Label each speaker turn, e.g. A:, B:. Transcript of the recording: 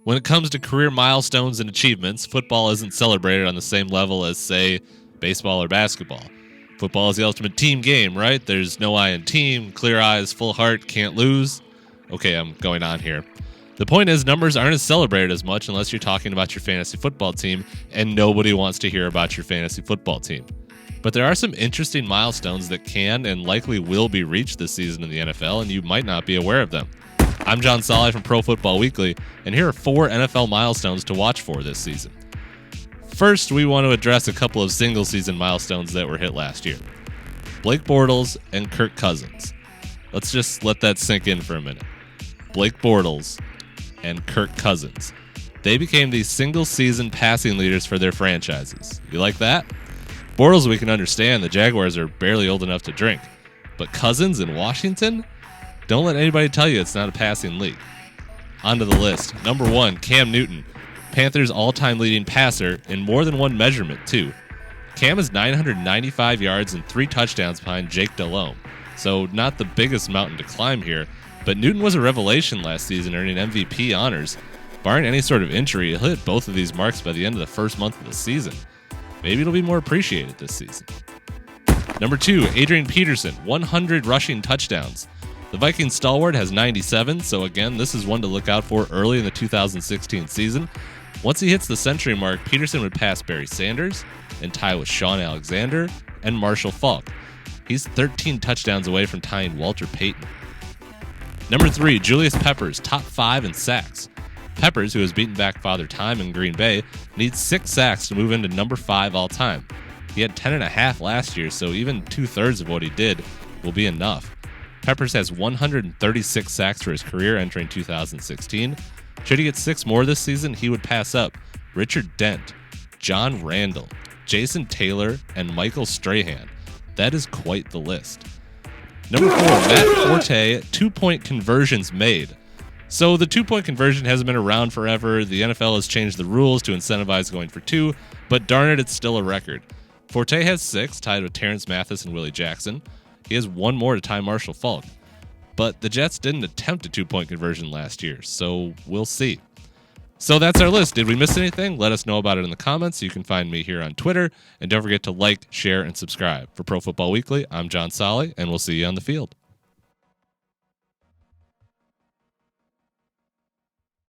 A: When it comes to career milestones and achievements, football isn't celebrated on the same level as, say, baseball or basketball. Football is the ultimate team game, right? There's no I in team, clear eyes, full heart, can't lose. Okay, I'm going on here. The point is, numbers aren't as celebrated as much unless you're talking about your fantasy football team, and nobody wants to hear about your fantasy football team. But there are some interesting milestones that can and likely will be reached this season in the NFL, and you might not be aware of them. I'm John Solly from Pro Football Weekly, and here are 4 NFL milestones to watch for this season. First, we want to address a couple of single-season milestones that were hit last year. Blake Bortles and Kirk Cousins. Let's just let that sink in for a minute. Blake Bortles and Kirk Cousins. They became the single-season passing leaders for their franchises. You like that? Bortles we can understand, the Jaguars are barely old enough to drink. But Cousins in Washington? Don't let anybody tell you it's not a passing league. On to the list. Number 1, Cam Newton. Panthers' all-time leading passer in more than one measurement, too. Cam is 995 yards and 3 touchdowns behind Jake Delhomme. So not the biggest mountain to climb here, but Newton was a revelation last season, earning MVP honors. Barring any sort of injury, he'll hit both of these marks by the end of the first month of the season. Maybe it'll be more appreciated this season. Number 2, Adrian Peterson, 100 rushing touchdowns. The Vikings stalwart has 97, so again, this is one to look out for early in the 2016 season. Once he hits the century mark, Peterson would pass Barry Sanders and tie with Shaun Alexander and Marshall Faulk. He's 13 touchdowns away from tying Walter Payton. Number 3, Julius Peppers, top 5 in sacks. Peppers, who has beaten back Father Time in Green Bay, needs 6 sacks to move into number 5 all time. He had 10.5 last year, so even 2/3 of what he did will be enough. Peppers has 136 sacks for his career entering 2016. Should he get 6 more this season, he would pass up Richard Dent, John Randall, Jason Taylor, and Michael Strahan. That is quite the list. Number 4, Matt Forte, 2-point conversions made. So the 2-point conversion hasn't been around forever. The NFL has changed the rules to incentivize going for 2, but darn it, it's still a record. Forte has 6, tied with Terrence Mathis and Willie Jackson. He has 1 more to tie Marshall Faulk. But the Jets didn't attempt a 2-point conversion last year, so we'll see. So that's our list. Did we miss anything? Let us know about it in the comments. You can find me here on Twitter. And don't forget to like, share, and subscribe. For Pro Football Weekly, I'm John Solly, and we'll see you on the field.